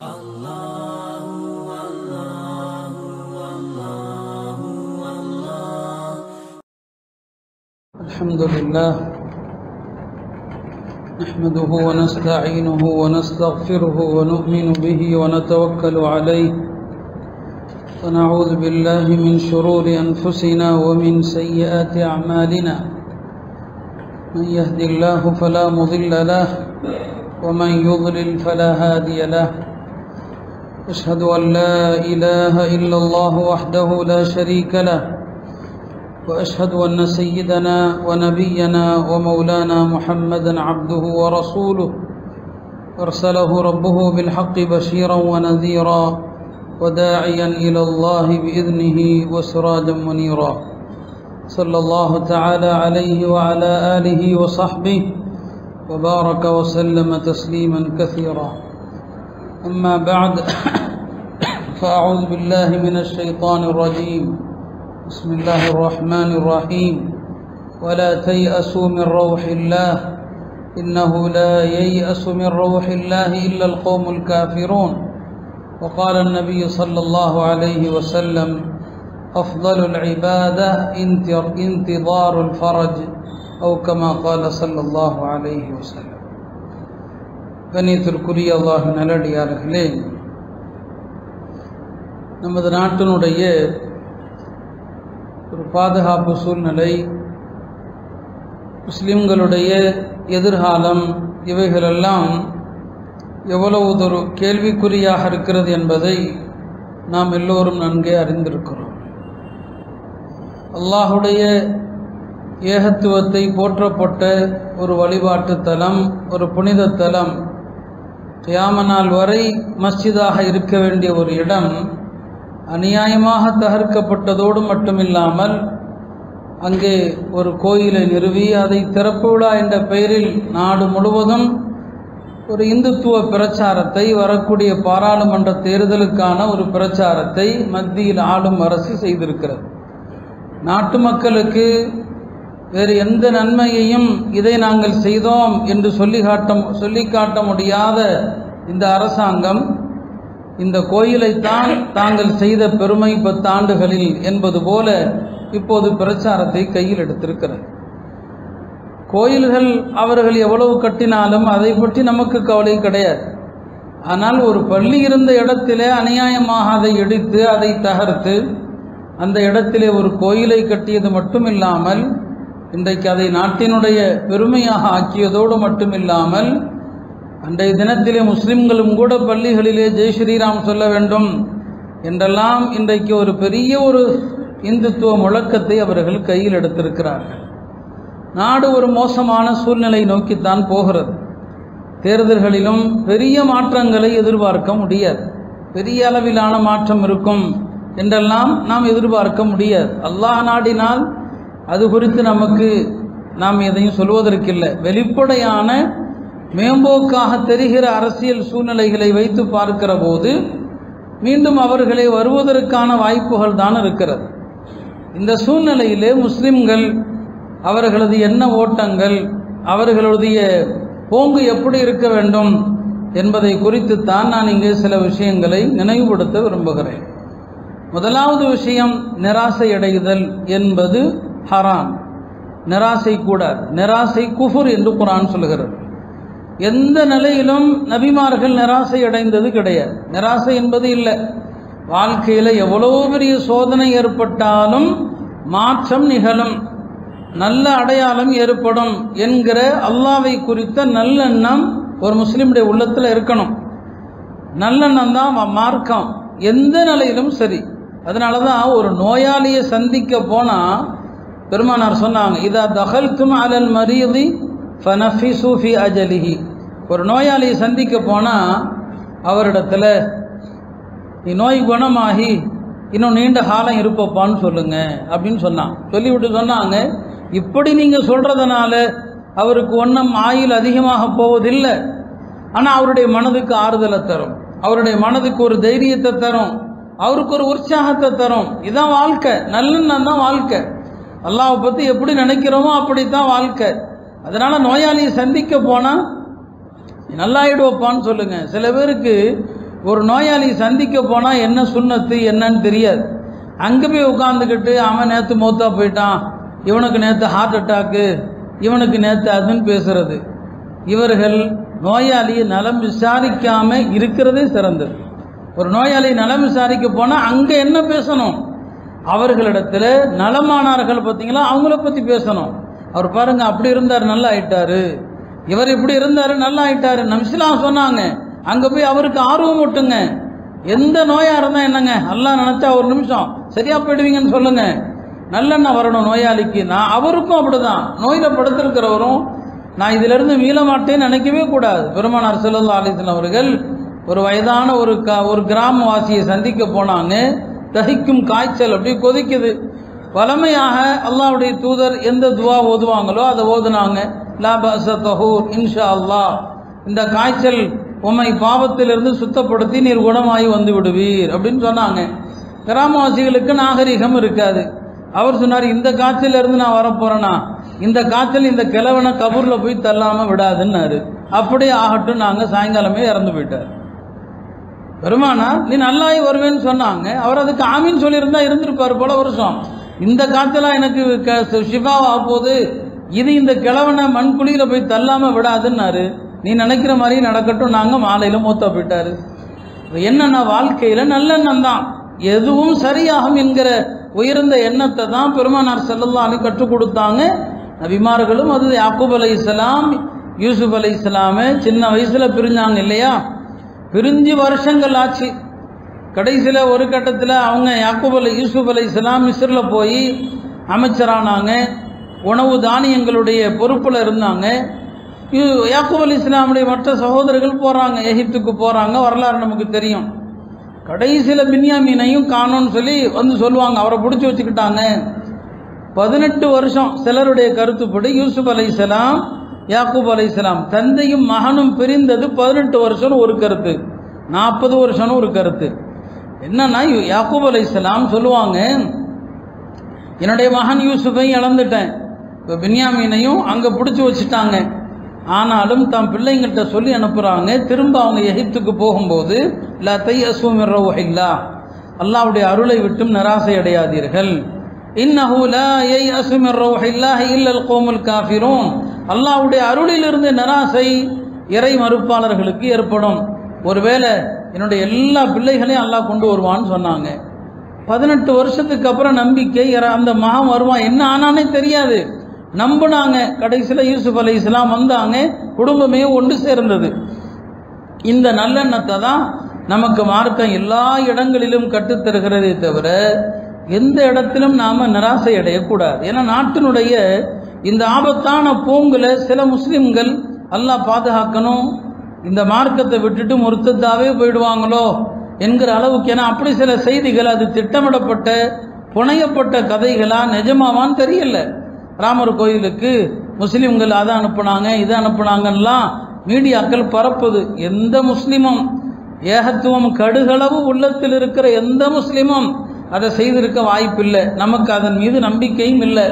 الحمد لله نحمده ونستعينه ونستغفره ونؤمن به ونتوكل عليه ونعوذ بالله من شرور أنفسنا ومن سيئات أعمالنا من يهد الله فلا مضل له ومن يضلل فلا هادي له أشهد أن لا إله إلا الله وحده لا شريك له وأشهد أن سيدنا ونبينا ومولانا محمدا عبده ورسوله أرسله ربه بالحق بشيرا ونذيرا وداعيا إلى الله بإذنه وسراجا منيرا صلى الله تعالى عليه وعلى آله وصحبه وبارك وسلم تسليما كثيرا أما بعد فأعوذ بالله من الشيطان الرجيم بسم الله الرحمن الرحيم ولا تيأسوا من روح الله إنه لا ييأس من روح الله إلا القوم الكافرون وقال النبي صلى الله عليه وسلم أفضل العبادة انتظار الفرج أو كما قال صلى الله عليه وسلم கண்ணியத்திற்குரிய அல்லாஹ்வின் நல்லடியார்களே, நமது நாட்டினுடைய ஒரு பாதுகாப்பு சூழ்நிலை, முஸ்லிம்களுடைய எதிர்காலம், இவைகளெல்லாம் எவ்வளவு ஒரு கேள்விக்குறியாக இருக்கிறது என்பதை நாம் எல்லோரும் நன்கே அறிந்திருக்கிறோம். அல்லாஹுடைய ஏகத்துவத்தை போற்றப்பட்ட ஒரு வழிபாட்டு தலம், ஒரு புனித தலம், கியாம நாள் வரை மஸ்ஜிதாக இருக்க வேண்டிய ஒரு இடம் அநியாயமாக தகர்க்கப்பட்டதோடு மட்டுமில்லாமல் அங்கே ஒரு கோயிலை நிறுவி அதை திறப்பு விழா என்ற பெயரில் நாடு முழுவதும் ஒரு இந்துத்துவ பிரச்சாரத்தை, வரக்கூடிய பாராளுமன்ற தேர்தலுக்கான ஒரு பிரச்சாரத்தை மத்தியில் ஆளும் அரசு செய்திருக்கிறது. நாட்டு மக்களுக்கு வேறு எந்த நன்மையையும் இதை நாங்கள் செய்தோம் என்று சொல்லி காட்ட முடியாத இந்த அரசாங்கம் இந்த கோயிலைத்தான் தாங்கள் செய்த பெருமை 10 ஆண்டுகளில் என்பது போல இப்போது பிரச்சாரத்தை கையில் எடுத்திருக்கிறது. கோயில்கள் அவர்கள் எவ்வளவு கட்டினாலும் அதை பற்றி நமக்கு கவலை கிடையாது. ஆனால் ஒரு பள்ளி இருந்த இடத்திலே அநியாயமாக அதை இடித்து அதை தகர்த்து அந்த இடத்திலே ஒரு கோயிலை கட்டியது மட்டுமில்லாமல் இன்றைக்கு அதை நாட்டினுடைய பெருமையாக ஆக்கியதோடு மட்டுமில்லாமல் அன்றைய தினத்திலே முஸ்லிம்களும் கூட பள்ளிகளிலே ஜெய் ஸ்ரீராம் சொல்ல வேண்டும் என்றெல்லாம் இன்றைக்கு ஒரு பெரிய ஒரு இந்துத்துவ முழக்கத்தை அவர்கள் கையில் எடுத்திருக்கிறார்கள். நாடு ஒரு மோசமான சூழ்நிலை நோக்கித்தான் போகிறது. தேர்தல்களிலும் பெரிய மாற்றங்களை எதிர்பார்க்க முடியாது. பெரிய அளவிலான மாற்றம் இருக்கும் என்றெல்லாம் நாம் எதிர்பார்க்க முடியாது. அல்லாஹ் நாடினால் அது குறித்து நாம் எதையும் சொல்வதற்கில்லை. வெளிப்படையான மேம்போக்காக தெரிகிற அரசியல் சூழ்நிலைகளை வைத்து பார்க்கிற போது மீண்டும் அவர்களை வருவதற்கான வாய்ப்புகள் தான் இருக்கிறது. இந்த சூழ்நிலையிலே முஸ்லிம்கள் அவர்களது எண்ண ஓட்டங்கள், அவர்களுடைய போங்கு எப்படி இருக்க வேண்டும் என்பதை குறித்துத்தான் நான் இங்கே சில விஷயங்களை நினைவுபடுத்த விரும்புகிறேன். முதலாவது விஷயம், நிராசை அடைதல் என்பது ஹராம். நிராசை கூடாது. நிராசை குஃபுர் என்று குர்ஆன் சொல்கிறது. எந்த நிலையிலும் நபிமார்கள் நிராசை அடைந்தது கிடையாது. நிராசை என்பது இல்லை. வாழ்க்கையில் எவ்வளவு பெரிய சோதனை ஏற்பட்டாலும் மாற்றம் நிகழும், நல்ல அடையாளம் ஏற்படும் என்கிற அல்லாஹ்வை குறித்த நல்லெண்ணம் ஒரு முஸ்லிமுடைய உள்ளத்தில் இருக்கணும். நல்லெண்ணம் தான் மார்க்கம், எந்த நிலையிலும் சரி. அதனால தான் ஒரு நோயாளியை சந்திக்க போனால் பெருமானார் சொன்னாங்க, இதா தகல்தும் அலல் மரீதி ஃபனஃபிசு ஃபி அஜலிஹி. ஒரு நோயாளியை சந்திக்க போனால் அவரிடத்துல நீ நோய் குணமாகி இன்னும் நீண்ட காலம் இருப்பப்பான்னு சொல்லுங்க அப்படின்னு சொல்லிவிட்டு சொன்னாங்க, இப்படி நீங்கள் சொல்கிறதுனால அவருக்கு ஒன்றும் ஆயுள் அதிகமாக போவதில்லை, ஆனால் அவருடைய மனதுக்கு ஆறுதலை தரும், அவருடைய மனதுக்கு ஒரு தைரியத்தை தரும், அவருக்கு ஒரு உற்சாகத்தை தரும். இதுதான் வாழ்க்கை. நல்லெண்ணம் தான் வாழ்க்கை. அல்லாஹ்வை பற்றி எப்படி நினைக்கிறோமோ அப்படித்தான் வாழ்க்கை. அதனால நோயாளியை சந்திக்க போனால் நல்லாயிடுவப்பான்னு சொல்லுங்க. சில பேருக்கு ஒரு நோயாளி சந்திக்க போனால் என்ன சுன்னத்து என்னன்னு தெரியாது. அங்கே போய் உட்காந்துக்கிட்டு அவன் நேற்று மௌத்தா போயிட்டான், இவனுக்கு நேற்று ஹார்ட் அட்டாக்கு, இவனுக்கு நேற்று அதுன்னு பேசுறது. இவர்கள் நோயாளியை நலம் விசாரிக்காமல் இருக்கிறதே சிறந்தது. ஒரு நோயாளி நலம் விசாரிக்க போனால் அங்கே என்ன பேசணும்? அவர்களிடத்தில் நலமானார்கள் பார்த்தீங்களா, அவங்கள பற்றி பேசணும். அவர் பாருங்க அப்படி இருந்தார் நல்லா ஆயிட்டாரு, இவர் இப்படி இருந்தார் நல்லா ஆயிட்டாரு, நம்சிலாம் சொன்னாங்க. அங்கே போய் அவருக்கு ஆர்வம் விட்டுங்க. எந்த நோயாக இருந்தால் என்னங்க, அல்லாஹ் நினச்சா ஒரு நிமிஷம் சரியாக போயிடுவீங்கன்னு சொல்லுங்க. நல்லெண்ணெய் வரணும் நோயாளிக்கு. நான் அவருக்கும் அப்படிதான், நோயில் படுத்திருக்கிறவரும் நான் இதிலிருந்து மீள மாட்டேன்னு நினைக்கவே கூடாது. பெருமானார் ஸல்லல்லாஹு அலைஹி வஸல்லம் அவர்கள் ஒரு வயதான ஒரு கிராமவாசியை சந்திக்க போனாங்க. தகிக்கும் காய்ச்சல் அப்படி கொதிக்குது. வளமையாக அல்லாஹ்வுடைய தூதர் எந்த துவா ஓதுவாங்களோ அதை ஓதுனாங்க. லா பஅஸ தஹூர் இன்ஷா அல்லாஹ், இந்த காய்ச்சல் உம்மை பாவத்திலிருந்து சுத்தப்படுத்தி நீர் குணமாகி வந்து விடுவீர் அப்படின்னு சொன்னாங்க. கிராமவாசிகளுக்கு நாகரிகம் இருக்காது. அவர் சொன்னார், இந்த காய்ச்சலிருந்து நான் வரப்போறேன்னா இந்த காய்ச்சல் இந்த கிழவனை கபூரில் போய் தள்ளாமல் விடாதுன்னாரு. அப்படியே ஆகட்டும், நாங்கள் சாயங்காலமே இறந்து போயிட்டார். பெருமானா நீ நல்லாயி வருவேன்னு சொன்னாங்க. அவர் அதுக்கு ஆமின்னு சொல்லியிருந்தா இருந்திருப்பார் போல வருஷம். இந்த காய்ச்சலாம் எனக்கு ஷிஃபாவா போகுது, இது இந்த கிழவனை மண்குழியில் போய் தள்ளாமல் விடாதுன்னாரு. நீ நினைக்கிற மாதிரி நடக்கட்டும், நாங்கள் மாலையில் மூத்தா போயிட்டாரு. என்னென்ன வாழ்க்கையில் நல்லெண்ணம் தான், எதுவும் சரியாகும் என்கிற உயர்ந்த எண்ணத்தை தான் பெருமானார் ஸல்லல்லாஹு அலைஹி கற்றுக் கொடுத்தாங்க. நபிமார்களும் அது யாக்கூப் அலைஹிஸ்ஸலாம் யூசுப் அலைஹிஸ்ஸலாமே சின்ன வயசில் பிரிஞ்சாங்க இல்லையா, பிரிஞ்சு வருஷங்கள் ஆச்சு. கடைசியில் ஒரு கட்டத்தில் அவங்க யூசுப் அலைஹிஸ்ஸலாம் மிஸ்ரில் போய் அமைச்சரானாங்க. உணவு தானியங்களுடைய பொறுப்பில் இருந்தாங்க. யாக்கூப் அலைஹிஸ்ஸலாமுடைய மற்ற சகோதரர்கள் போகிறாங்க, எகிப்துக்கு போகிறாங்க. வரலாறு நமக்கு தெரியும். கடைசியில் பின்யாமீனையும் காணோன்னு சொல்லி வந்து சொல்லுவாங்க, அவரை பிடிச்சி வச்சுக்கிட்டாங்க. 18 வருஷம் சிலருடைய கருத்துப்படி யூசுப் அலைஹிஸ்ஸலாம் யாக்கூப் அலைஹிஸ்ஸலாம் தந்தையும் மகனும் பிரிந்தது 18 வருஷம்னு ஒரு கருத்து, 40 வருஷம்னு ஒரு கருத்து. என்னன்னா யாக்கூப் அலைஹிஸ்ஸலாம் சொல்லுவாங்க, என்னுடைய மகன் யூசுஃபை இழந்துட்டேன், இப்போ பின்யாமீனையும் அங்கே பிடிச்சி வச்சுட்டாங்க. ஆனாலும் தம் பிள்ளைங்கள்ட்ட சொல்லி அனுப்புகிறாங்க, திரும்ப அவங்க எகிப்துக்கு போகும்போது லா தையஸு மின் ரௌஹில்லாஹ், அல்லாஹ்வுடைய அருளை விட்டும் நிராசை அடையாதீர்கள். இன்னஹு லா யையஸு மின் ரௌஹில்லாஹ் இல்லல் கௌமுல் காஃபிரூன், அல்லாஹ்வுடைய அருளிலிருந்து நிராசை இறை மறுப்பாளர்களுக்கு ஏற்படும். ஒருவேளை என்னுடைய எல்லா பிள்ளைகளையும் அல்லாஹ் கொண்டு வருவான்னு சொன்னாங்க. 18 வருஷத்துக்கு அப்புறம் நம்பிக்கை, அந்த மகன் வருவான், என்ன ஆனானே தெரியாது, நம்பினாங்க. கடைசியில் யூசுப் அலைஹிஸ்ஸலாம் வந்தாங்க, குடும்பமே ஒன்று சேர்ந்தது. இந்த நல்லெண்ணத்தை தான் நமக்கு மார்க்கம் எல்லா இடங்களிலும் கற்றுத்தருகிறதே தவிர எந்த இடத்திலும் நாம் நிராசை அடையக்கூடாது. ஏன்னா நாட்டினுடைய இந்த ஆபத்தான போங்கில் சில முஸ்லிம்கள் அல்லாஹ் பாதுகாக்கணும், இந்த மார்க்கத்தை விட்டுட்டு முர்த்தத்தாவே போயிடுவாங்களோ என்கிற அளவுக்கு. ஏன்னா அப்படி சில செய்திகள் அது திட்டமிடப்பட்ட புனையப்பட்ட கதைகளா நிஜமாவான்னு தெரியல. ராமர் கோயிலுக்கு முஸ்லீம்கள் அதை அனுப்புனாங்க இதை அனுப்புனாங்கலாம் மீடியாக்கள் பரப்புது. எந்த முஸ்லீமும், ஏகத்துவம் கடுகளவு உள்ளத்தில் இருக்கிற எந்த முஸ்லீமும் அதை செய்திருக்க வாய்ப்பில்லை. நமக்கு அதன் மீது நம்பிக்கையும் இல்லை.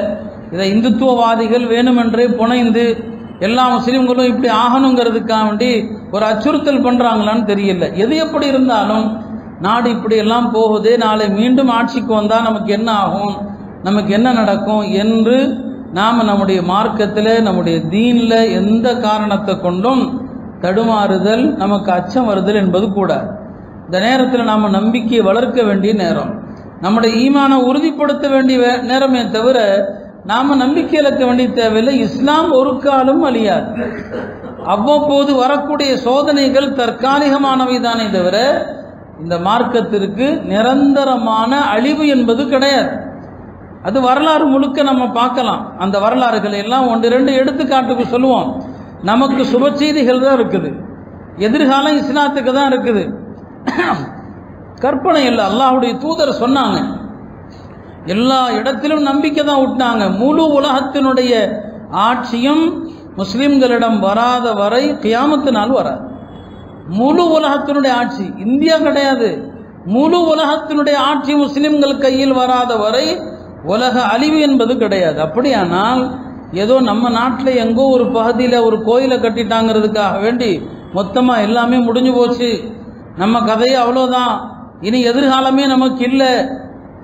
இதை இந்துத்துவவாதிகள் வேணுமென்றே புனைந்து எல்லா முஸ்லீம்களும் இப்படி ஆகணுங்கிறதுக்காக வேண்டி ஒரு அச்சுறுத்தல் பண்ணுறாங்களான்னு தெரியல. எது எப்படி இருந்தாலும் நாடு இப்படி எல்லாம் போகுதே, நாளை மீண்டும் ஆட்சிக்கு வந்தால் நமக்கு என்ன ஆகும், நமக்கு என்ன நடக்கும் என்று நாம் நம்முடைய மார்க்கத்தில் நம்முடைய தீனில் எந்த காரணத்தை கொண்டும் தடுமாறுதல், நமக்கு அச்சம் வருதல் என்பது கூட. இந்த நேரத்தில் நாம் நம்பிக்கையை வளர்க்க வேண்டிய நேரம், நம்முடைய ஈமானை உறுதிப்படுத்த வேண்டிய நேரமே தவிர நாம் நம்பிக்கை இழக்க வேண்டிய தேவையில்லை. இஸ்லாம் ஒரு காலம் அழியாது. அவ்வப்போது வரக்கூடிய சோதனைகள் தற்காலிகமானவை தானே தவிர இந்த மார்க்கத்திற்கு நிரந்தரமான அழிவு என்பது கிடையாது. அது வரலாறு முழுக்க நம்ம பார்க்கலாம். அந்த வரலாறுகளை எல்லாம் 1-2 எடுத்துக்காட்டுக்கு சொல்லுவோம். நமக்கு சுப செய்திகள் தான் இருக்குது, எதிர்காலம் இஸ்லாத்துக்கு தான் இருக்குது. கற்பனை இல்லை. அல்லாஹ்வுடைய தூதர் சொன்னாங்க, எல்லா இடத்திலும் நம்பிக்கை தான் விட்டாங்க. முழு உலகத்தினுடைய ஆட்சியும் முஸ்லிம்களிடம் வராத வரை கியாமத்து நாள் வராது. முழு உலகத்தினுடைய ஆட்சி, இந்தியா கிடையாது, முழு உலகத்தினுடைய ஆட்சி முஸ்லிம்கள் கையில் வராத வரை உலக அழிவு என்பது கிடையாது. அப்படியானால் ஏதோ நம்ம நாட்டில் எங்கோ ஒரு பகுதியில் ஒரு கோயிலை கட்டிட்டாங்கிறதுக்காக வேண்டி மொத்தமாக எல்லாமே முடிஞ்சு போச்சு, நம்ம கதையை அவ்வளோதான், இனி எதிர்காலமே நமக்கு இல்லை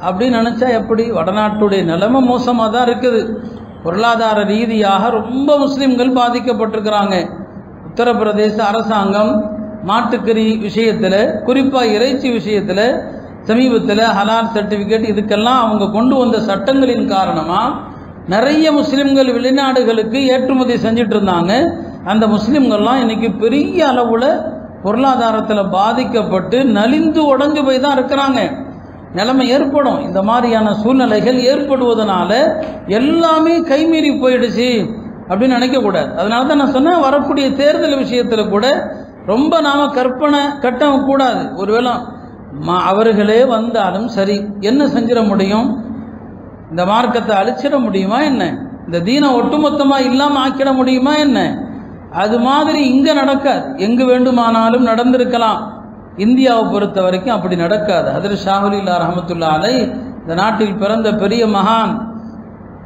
அப்படின்னு நினச்சா எப்படி? வடநாட்டுடைய நிலைமை மோசமாக தான் இருக்குது. பொருளாதார ரீதியாக ரொம்ப முஸ்லீம்கள் பாதிக்கப்பட்டிருக்கிறாங்க. உத்தரப்பிரதேச அரசாங்கம் மாட்டுக்கறி விஷயத்தில், குறிப்பாக இறைச்சி விஷயத்தில் சமீபத்தில் ஹலால் சர்டிஃபிகேட் இதுக்கெல்லாம் அவங்க கொண்டு வந்த சட்டங்களின் காரணமாக நிறைய முஸ்லீம்கள் வெளிநாடுகளுக்கு ஏற்றுமதி செஞ்சிட்டு இருந்தாங்க. அந்த முஸ்லீம்கள்லாம் இன்னைக்கு பெரிய அளவில் பொருளாதாரத்தில் பாதிக்கப்பட்டு நலிந்து உடஞ்சு போய் தான் இருக்கிறாங்க. நிலைமை ஏற்படும். இந்த மாதிரியான சூழ்நிலைகள் ஏற்படுவதனால எல்லாமே கைமீறி போயிடுச்சு அப்படின்னு நினைக்கக்கூடாது. அதனால தான் நான் சொன்னேன், வரக்கூடிய தேர்தல் விஷயத்தில் கூட ரொம்ப நாம் கற்பனை கட்டக்கூடாது. ஒருவேளை அவர்களே வந்தாலும் சரி, என்ன செஞ்சிட முடியும்? இந்த மார்க்கத்தை அழிச்சிட முடியுமா என்ன? இந்த தீனை ஒட்டுமொத்தமாக இல்லாமல் ஆக்கிட முடியுமா என்ன? அது மாதிரி இங்கே நடக்காது. எங்கு வேண்டுமானாலும் நடந்திருக்கலாம். இந்தியாவை பொறுத்த வரைக்கும் அப்படி நடக்காது. ஹதரத் ஷா வலியுல்லாஹ் ரஹ்மத்துல்லாஹி அலைஹி இந்த நாட்டில் பிறந்த பெரிய மகான்.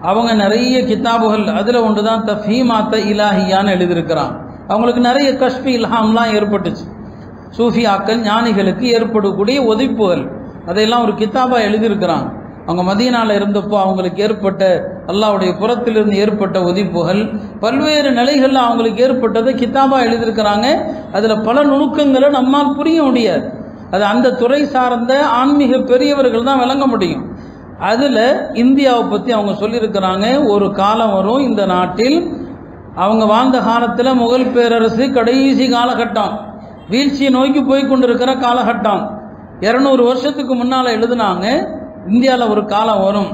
அவங்க நிறைய கிதாபுகள், அதில் ஒன்று தான் தஃஹீமாத் இலாஹியான்னு எழுதியிருக்கிறான். அவங்களுக்கு நிறைய கஷ்பி இல்ஹாம்லாம் ஏற்பட்டுச்சு. சூஃபியாக்கள் ஞானிகளுக்கு ஏற்படக்கூடிய ஒதிப்புகள், அதையெல்லாம் ஒரு கிதாபாக எழுதியிருக்கிறாங்க. அவங்க மதீனாவில் இருந்தப்போ அவங்களுக்கு ஏற்பட்ட, அல்லாஹ்வுடைய புறத்திலிருந்து ஏற்பட்ட ஒதிப்புகள், பல்வேறு நிலைகளில் அவங்களுக்கு ஏற்பட்டதை கிதாபாக எழுதியிருக்கிறாங்க. அதில் பல நுணுக்கங்களை நம்மால் புரிய முடியாது. அது அந்த துறை சார்ந்த ஆன்மீக பெரியவர்கள் தான் விளங்க முடியும். அதில் இந்தியாவை பற்றி அவங்க சொல்லியிருக்கிறாங்க. ஒரு காலம் வரும் இந்த நாட்டில், அவங்க வாழ்ந்த காலத்தில் முகல் பேரரசு கடைசி காலகட்டம், வீழ்ச்சியை நோக்கி போய் கொண்டிருக்கிற காலகட்டம். 200 வருஷத்துக்கு முன்னால் எழுதுனாங்க, இந்தியாவில் ஒரு காலம் வரும்,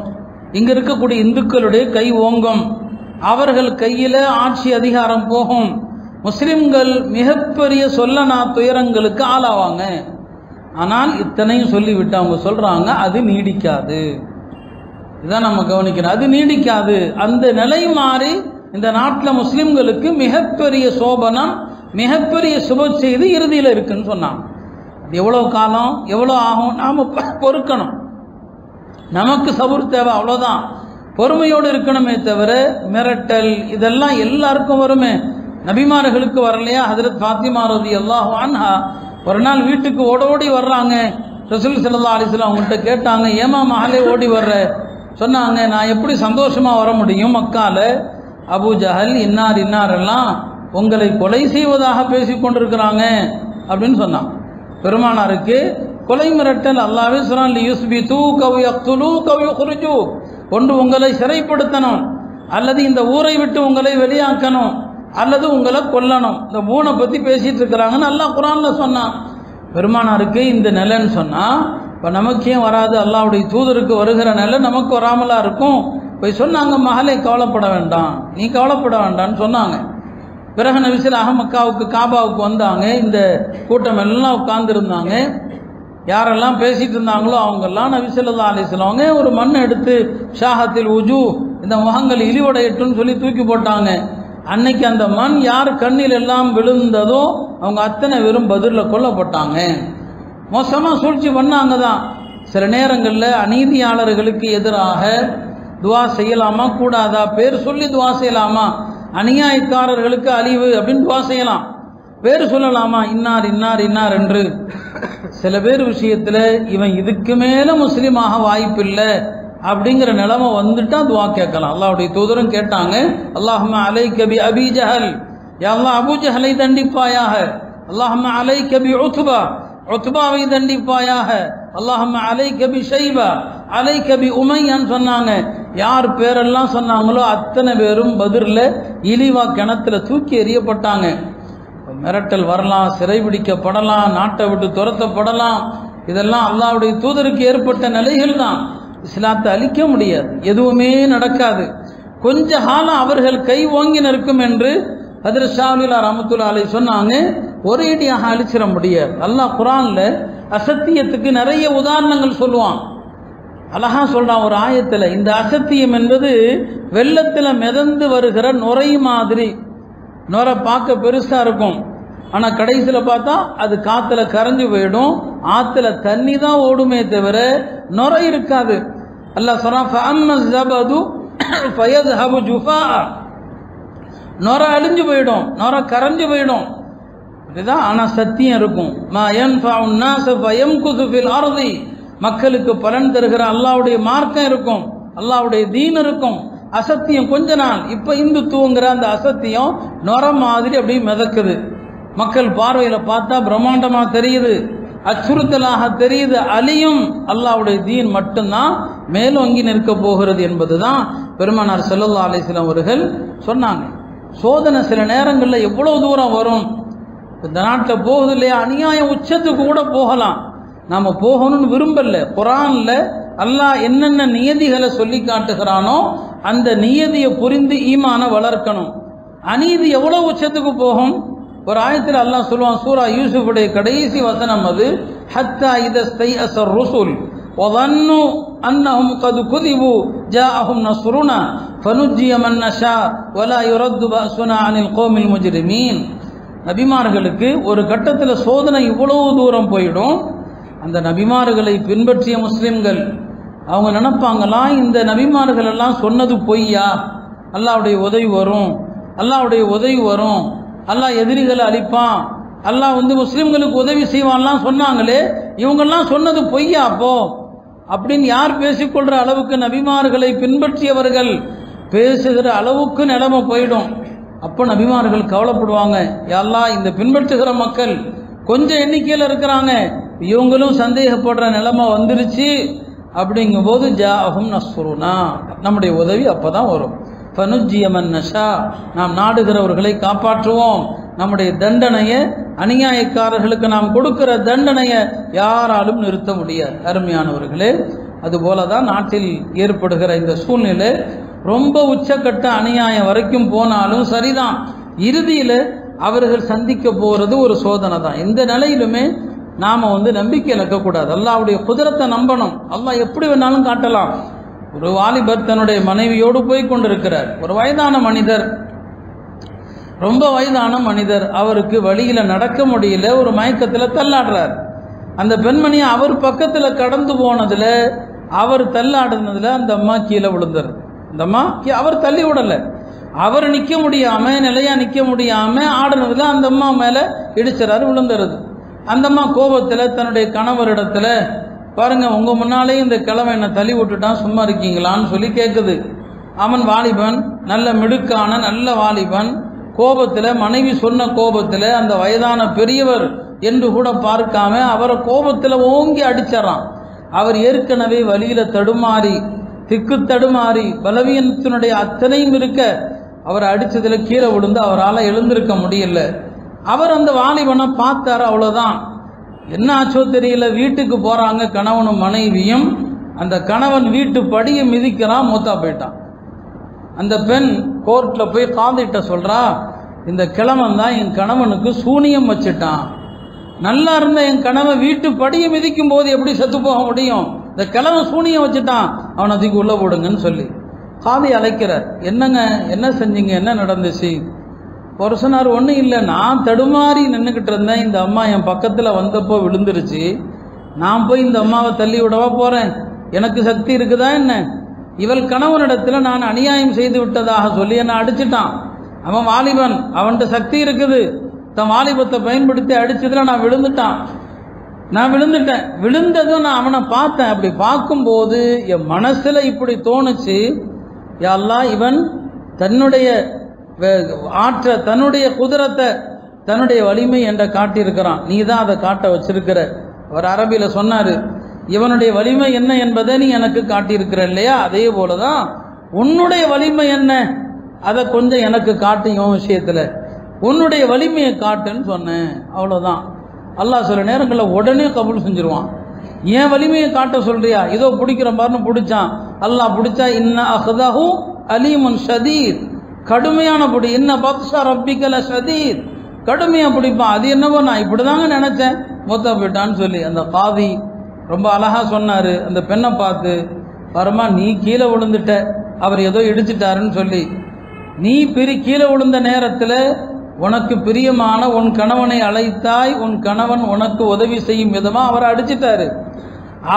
இங்கே இருக்கக்கூடிய இந்துக்களுடைய கை ஓங்கும், அவர்கள் கையில் ஆட்சி அதிகாரம் போகும், முஸ்லிம்கள் மிகப்பெரிய சொல்லனா துயரங்களுக்கு ஆளாவாங்க. ஆனால் இத்தனையும் சொல்லிவிட்டு அவங்க சொல்கிறாங்க, அது நீடிக்காது. இதான் நம்ம கவனிக்கணும், அது நீடிக்காது. அந்த நிலை மாறி இந்த நாட்டில் முஸ்லிம்களுக்கு மிகப்பெரிய சோபனம், மிகப்பெரிய சுப செய்தி இறுதியில் இருக்குன்னு சொன்னாங்க. அது எவ்வளோ காலம், எவ்வளோ ஆகும், நாம் பொறுக்கணும். நமக்கு சபூர் தேவை, அவ்வளோதான். பொறுமையோடு இருக்கணுமே தவிர மிரட்டல் இதெல்லாம் எல்லாருக்கும் வருமே. நபிமார்களுக்கு வரலையா? ஹஜ்ரத் ஃபாத்திமா ரலியல்லாஹு அன்ஹா ஒரு நாள் வீட்டுக்கு ஓடோடி வர்றாங்க. ரசூல் ஸல்லல்லாஹு அலைஹி வஸல்லம் அவங்கள்ட்ட கேட்டாங்க, ஏமா மகளே ஓடி வர்ற? சொன்னாங்க, நான் எப்படி சந்தோஷமாக வர முடியும், மக்கால அபூ ஜஹல் இன்னார் இன்னாரெல்லாம் உங்களை கொலை செய்வதாக பேசி கொண்டிருக்கிறாங்க அப்படின்னு சொன்னான். பெருமானாருக்கு கொலை மிரட்டல் அல்லாஹ்வே சொல்றான், லியுஸ்பிது கவ் யக்துலு கவ் யுக்ரிஜு, ஒன்று உங்களை சிறைப்படுத்தணும், அல்லது இந்த ஊரை விட்டு உங்களை வெளியாக்கணும், அல்லது உங்களை கொல்லணும். இந்த 3 பற்றி பேசிட்டு இருக்கிறாங்கன்னு அல்லாஹ் குர்ஆன்ல சொன்னான். பெருமானாருக்கு இந்த நிலைன்னு சொன்னால் இப்போ நமக்கே வராது, அல்லாஹ்வுடைய தூதருக்கு வருகிற நிலை நமக்கு வராமலா இருக்கும். போய் சொன்னாங்க, மகளே கவலைப்பட வேண்டாம், நீ கவலைப்பட வேண்டாம்னு சொன்னாங்க. பிறகு நபி ஸல்லல்லாஹு அலைஹி மக்காவுக்கு காபாவுக்கு வந்தாங்க. இந்த கூட்டம் எல்லாம் உட்கார்ந்துருந்தாங்க. யாரெல்லாம் பேசிட்டு இருந்தாங்களோ அவங்கெல்லாம் நபி ஸல்லல்லாஹு அலைஹி வஸல்லம் ஒரு மண் எடுத்து ஷாஹத்தில் உஜூ, இந்த முகங்கள் இழிவடையட்டுன்னு சொல்லி தூக்கி போட்டாங்க. அன்னைக்கு அந்த மண் யார் கண்ணில் எல்லாம் விழுந்ததோ அவங்க அத்தனை வெறும் பதிரில் கொல்லப்பட்டாங்க. மோசமாக சூழ்ச்சி பண்ணாங்க தான். சில நேரங்களில் அநீதியாளர்களுக்கு எதிராக துவா செய்யலாமா கூடாதா, பேர் சொல்லி துவா செய்யலாமா? அநியாயக்காரர்களுக்கு அழிவு அப்படின்னு துவா செய்யலாம், பேர் சொல்லலாமா? இன்னார் இன்னார் இன்னார் என்று. சில பேர் விஷயத்தில் இவன் இதுக்கு மேலே முஸ்லீமாக வாய்ப்பில்லை அப்படிங்கிற நிலைமை வந்துட்டா துவா கேட்கலாம். அல்லாஹ்வுடைய தூதரும் கேட்டாங்க, அல்லாஹும்ம அலைக பி அபி ஜஹல், யா அல்லாஹ் அபூ ஜஹலை தண்டிப்பாயாக. அல்லாஹும்ம அலைக பி உத்பா, உத்பாவை தண்டிப்பாயாக. அல்லாஹும்ம அலைக பி ஷைபா, அலைக பி உமையான்னு சொன்னாங்க. யார் பேரெல்லாம் சொன்னாங்களோ அத்தனை பேரும் பதிரில் இழிவா கிணத்துல தூக்கி எறியப்பட்டாங்க. மிரட்டல் வரலாம், சிறைபிடிக்கப்படலாம், நாட்டை விட்டு துரத்தப்படலாம். இதெல்லாம் அல்லாஹ்வுடைய தூதருக்கு ஏற்பட்ட நிலைகள் தான். இஸ்லாத்தை அழிக்க முடியாது, எதுவுமே நடக்காது. கொஞ்ச காலம் அவர்கள் கை ஓங்கி நிற்கும் என்று ஹஜ்ரத் ஷா வலியுல்லாஹ் ரஹ்மத்துல்லாஹி அலைஹி சொன்னாங்க. ஒரேடியாக அழிச்சிட முடியாது. அல்லாஹ் குர்ஆன்ல அசத்தியத்துக்கு நிறைய உதாரணங்கள் சொல்லுவான். அழகா சொல்றான் ஒரு ஆயத்தில், இந்த அசத்தியம் என்பது வெள்ளத்தில் மிதந்து வருகிற நுரை மாதிரி. நுரை பார்க்க பெருசா இருக்கும், ஆனா கடைசியில் பார்த்தா அது காத்துல கரைஞ்சு போயிடும். ஆத்துல தண்ணி தான் ஓடுமே தவிர நுரை இருக்காது. அல்லாஹ் சொல்றான், ஃபஅம்மா ஸபது ஃபயذهب ஜுஃபா, நுரை அழிஞ்சு போயிடும், நுரை கரைஞ்சு போயிடும். இதுதான். ஆனால் சத்தியம் இருக்கும். மா யன்ஃபஉ الناس فيمكث في الارض, மக்களுக்கு பலன் தருகிற அல்லாஹ்வுடைய மார்க்கம் இருக்கும், அல்லாஹ்வுடைய தீன் இருக்கும். அசத்தியம் கொஞ்ச நாள், இப்ப இந்துத்துவங்கிற அந்த அசத்தியம் நொர மாதிரி அப்படியே மிதக்குது. மக்கள் பார்வையில பார்த்தா பிரம்மாண்டமா தெரியுது, அச்சுறுத்தலாக தெரியுது. அழியும். அல்லாஹ்வுடைய தீன் மட்டும்தான் மேலோங்கி நிற்க போகிறது என்பதுதான் பெருமானார் ஸல்லல்லாஹு அலைஹி வஸல்லம் அவர்கள் சொன்னாங்க. சோதனை சில நேரங்களில் எவ்வளவு தூரம் வரும். இந்த நாட்டில் போகுது இல்லையா, அநியாயம் உச்சத்துக்கு கூட போகலாம். நாம போகணும்னு விரும்பல. குர்ஆன்ல அல்லாஹ் என்னென்ன நியதிகளை சொல்லி காட்டுகிறானோ அந்த நியதியை புரிந்து ஈமான வளர்க்கணும். அநீதி எவ்வளவு உச்சத்துக்கு போகும். ஒரு ஆயத்தில் அல்லாஹ் சொல்லுவான், சூரா யூசுஃபுடைய கடைசி வசனம் அது, ஹத்தா இதஸ்தைஅஸர் ருசுல் வதன்னு அன்னஹும் கத் குதிபு ஜாஅஹும் நஸ்ருனா ஃபனுஜ்ஜிய மன் நஷா வலா யுரத்து பஅஸுனா அனில் கௌமில் முஜ்ரிமீன். நபிமார்களுக்கு ஒரு கட்டத்தில் சோதனை இவ்வளவு தூரம் போயிடும். அந்த நபிமார்களை பின்பற்றிய முஸ்லிம்கள் அவங்க நினைப்பாங்களாம், இந்த நபிமார்கள் எல்லாம் சொன்னது பொய்யா, அல்லாஹ்வுடைய உதவி வரும், அல்லாஹ்வுடைய உதவி வரும், அல்லாஹ் எதிரிகளை அழிப்பான், அல்லாஹ் முஸ்லிம்களுக்கு உதவி செய்வான்லாம் சொன்னாங்களே, இவங்கெல்லாம் சொன்னது பொய்யா அப்போ அப்படின்னு யார் பேசிக்கொள்ற அளவுக்கு நபிமார்களை பின்பற்றியவர்கள் பேசுகிற அளவுக்கு நிலைமை போயிடும். அப்போ நபிமார்கள் கவலைப்படுவாங்க, யா அல்லாஹ் இந்த பின்பற்றுகிற மக்கள் கொஞ்சம் எண்ணிக்கையில் இருக்கிறாங்க, இவங்களும் சந்தேகப்படுற நிலைமை வந்துருச்சு. அப்படிங்கும் போது ஜாஅஹும் நஸ்ருனா, நம்முடைய உதவி அப்பதான் வரும். ஃபனுஜ்ஜிய மன் நஷா, நாம் நாடுகிறவர்களை காப்பாற்றுவோம். நம்முடைய தண்டனையை, அநியாயக்காரர்களுக்கு நாம் கொடுக்கிற தண்டனையை யாராலும் நிறுத்த முடியாது. அருமையானவர்களே, அதுபோலதான் நாட்டில் ஏற்படுகிற இந்த சூழ்நிலை ரொம்ப உச்சக்கட்ட அநியாயம் வரைக்கும் போனாலும் சரிதான், இறுதியில் அவர்கள் சந்திக்க போறது ஒரு சோதனை தான். எந்த நிலையிலுமே நாம நம்பிக்கை இழக்கக்கூடாது. அல்லாஹ்வுடைய குதிரத்தை நம்பணும். அல்லாஹ் எப்படி வேணாலும் காட்டலாம். ஒரு வாலிபர் தன்னுடைய மனைவியோடு போய் கொண்டிருக்கிறார். ஒரு வயதான மனிதர், ரொம்ப வயதான மனிதர், அவருக்கு வழியில நடக்க முடியல, ஒரு மயக்கத்தில் தள்ளாடுறார். அந்த பெண்மணியை அவர் பக்கத்தில் கடந்து போனதுல, அவர் தள்ளாடுனதுல அந்த அம்மா கீழே விழுந்தார். அந்த அம்மா அவர் தள்ளி விடல, அவர் நிக்க முடியாம, நிலையா நிக்க முடியாம ஆடுனதுல அந்த அம்மா மேல இடிச்சாரு, விழுந்துருது. அந்த அம்மா கோபத்தில் தன்னுடைய கணவரிடத்துல, பாருங்க உங்க முன்னாலே இந்த கிழமை என்ன தள்ளி விட்டுட்டான், சும்மா இருக்கீங்களான்னு சொல்லி கேட்குது. அவன் வாலிபன், நல்ல மிடுக்கான நல்ல வாலிபன், கோபத்தில், மனைவி சொன்ன கோபத்தில் அந்த வயதான பெரியவர் என்று கூட பார்க்காம அவரை கோபத்தில் ஓங்கி அடிச்சாரான். அவர் ஏற்கனவே வழியில தடுமாறி, திக்கு தடுமாறி, பலவீனத்தினுடைய அத்தனையும் இருக்க அவர் அடிச்சதுல கீழே விழுந்து அவரால் எழுந்திருக்க முடியல. அவர் அந்த வாலிபனை பார்த்தாரு, அவ்வளவுதான். என்ன ஆச்சோ தெரியல, வீட்டுக்கு போறாங்க கணவனும் மனைவியும். அந்த கணவன் வீட்டு படியை மிதிக்கிறான், மூத்தா போயிட்டான். அந்த பெண் கோர்ட்ல போய் காந்திட்ட சொல்றா, இந்த கிழவன் தான் என் கணவனுக்கு சூனியம் வச்சுட்டான், நல்லா இருந்த என் கணவன் வீட்டு படியை மிதிக்கும் போது எப்படி செத்து போக முடியும், இந்த கிழவன் சூனியம் வச்சுட்டான், அவனை அதுக்கு உள்ள போடுங்கன்னு சொல்லி காதி அழைக்கிறார். என்னங்க, என்ன செஞ்சீங்க, என்ன நடந்துச்சு? ஒரு சொன்னார், ஒன்றும் இல்லை, நான் தடுமாறி நின்றுக்கிட்டு இருந்தேன், இந்த அம்மா என் பக்கத்தில் வந்தப்போ விழுந்துருச்சு, நான் போய் இந்த அம்மாவை தள்ளி விடவா போகிறேன், எனக்கு சக்தி இருக்குதா என்ன? இவள் கணவனிடத்தில் நான் அநியாயம் செய்து விட்டதாக சொல்லி என்னை அடிச்சிட்டான். அவன் வாலிபன், அவன்கிட்ட சக்தி இருக்குது, தன் வாலிபத்தை பயன்படுத்தி அடிச்சதுல நான் விழுந்துட்டேன். விழுந்ததும் நான் அவனை பார்த்தேன். அப்படி பார்க்கும்போது என் மனசுல இப்படி தோணுச்சு, யா அல்லாஹ் இவன் தன்னுடைய தன்னுடைய குதிரத்தை, தன்னுடைய வலிமை என்ற காட்டியிருக்கிறான், நீ தான் அதை காட்ட வச்சிருக்கிற. அவர் அரபியில சொன்னாரு, இவனுடைய வலிமை என்ன என்பதை நீ எனக்கு காட்டியிருக்கிற இல்லையா, அதே போலதான் உன்னுடைய வலிமை என்ன, அதை கொஞ்சம் எனக்கு காட்டும் விஷயத்துல, உன்னுடைய வலிமையை காட்டுன்னு சொன்னேன். அவ்வளவுதான். அல்லாஹ் சில நேரங்களில் உடனே கபூல் செஞ்சிருவான். ஏன் வலிமையை காட்ட சொல்றியா, இதோ பிடிக்கிற பாருன்னு பிடிச்சான். அல்லாஹ் பிடிச்சா, இன்ன அஹ்தஹு அலீமுன் ஷதீத், கடுமையான பிடி, இன்ன பத்ஷா ரப்பிக்கல ஷதீத், கடுமையா பிடிப்பான். அது என்னவோ நான் இப்படிதாங்க நினைச்சேன், மூத்தா போயிட்டான்னு சொல்லி அந்த காதி ரொம்ப அழகா சொன்னாரு. அந்த பெண்ணை பார்த்து, வரமா நீ கீழே விழுந்துட்ட, அவர் ஏதோ இடிச்சிட்டாருன்னு சொல்லி, நீ கீழே விழுந்த நேரத்தில் உனக்கு பிரியமான உன் கணவனை அழைத்தாய், உன் கணவன் உனக்கு உதவி செய்யும் விதமா அவரை அடிச்சிட்டாரு.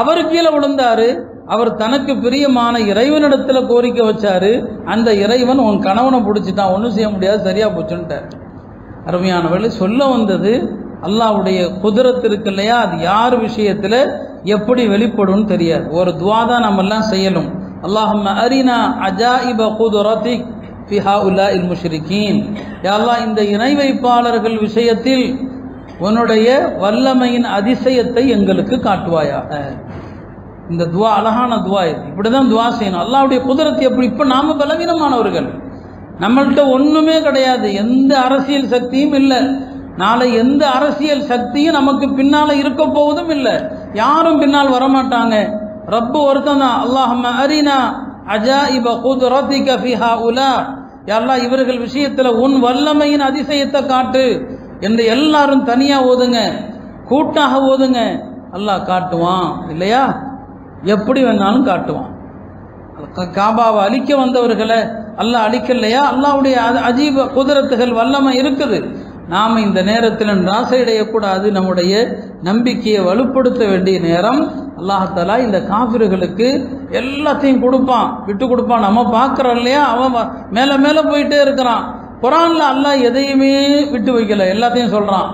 அவர் கீழே விழுந்தாரு, அவர் தனக்கு பிரியமான இறைவனிடத்துல கோரிக்கை வச்சாரு, அந்த இறைவன் உன் கணவனை பிடிச்சிட்டான், ஒன்றும் செய்ய முடியாது, சரியா போச்சுன்ட்டார். அருமையானவர்களை சொல்ல வந்தது அல்லாஹ்வுடைய குதிரத் இருக்கு இல்லையா, அது யார் விஷயத்தில் எப்படி வெளிப்படும் தெரியாது. ஒரு துவா தான் நம்ம எல்லாம் செய்யணும். அல்லாஹும்ம அரினா அஜாயிப குதுரத்திக் ஃபி ஹாஉலாஇல் முஷ்ரிகீன். யா அல்லாஹ், இந்த இணை வைப்பாளர்கள் விஷயத்தில் உன்னுடைய வல்லமையின் அதிசயத்தை எங்களுக்கு காட்டுவாயாக. இந்த துவா அழகான துவா. இது இப்படிதான் துவா செய்யணும். அல்லாஹ்வுடைய குதிரத் எப்படி? இப்போ நாம பலவீனமானவர்கள், நம்மள்கிட்ட ஒண்ணுமே கிடையாது, எந்த அரசியல் சக்தியும் இல்லை, நாளை எந்த அரசியல் சக்தியும் நமக்கு பின்னால இருக்க போவதும் இல்லை, யாரும் பின்னால் வரமாட்டாங்க. ரப்பு ஒருத்தன் தான். அல்லாஹும்ம அரினா அஜாயிப குதுரத்திக ஃபி ஹாஉலா. யா அல்லாஹ், இவர்கள் விஷயத்துல உன் வல்லமையின் அதிசயத்தை காட்டு என்று எல்லாரும் தனியா ஓதுங்க, கூட்டாக ஓதுங்க, அல்லாஹ் காட்டுவான். இல்லையா? எப்படி வேணாலும் காட்டுவான். காபாவை அழிக்க வந்தவர்களை அல்லாஹ் அழிக்கலையா? அல்லாஹ்வுடைய அஜீப குதிரத்துகள் வல்லமை இருக்குது. நாம் இந்த நேரத்தில் ராசையடையக்கூடாது. நம்முடைய நம்பிக்கையை வலுப்படுத்த வேண்டிய நேரம். அல்லாஹாலா இந்த காஃபிர்களுக்கு எல்லாத்தையும் கொடுப்பான், விட்டு கொடுப்பான். நம்ம பார்க்குறோம் இல்லையா, அவன் மேலே மேலே போயிட்டே இருக்கிறான். குரான்ல அல்லாஹ் எதையுமே விட்டு வைக்கல, எல்லாத்தையும் சொல்கிறான்.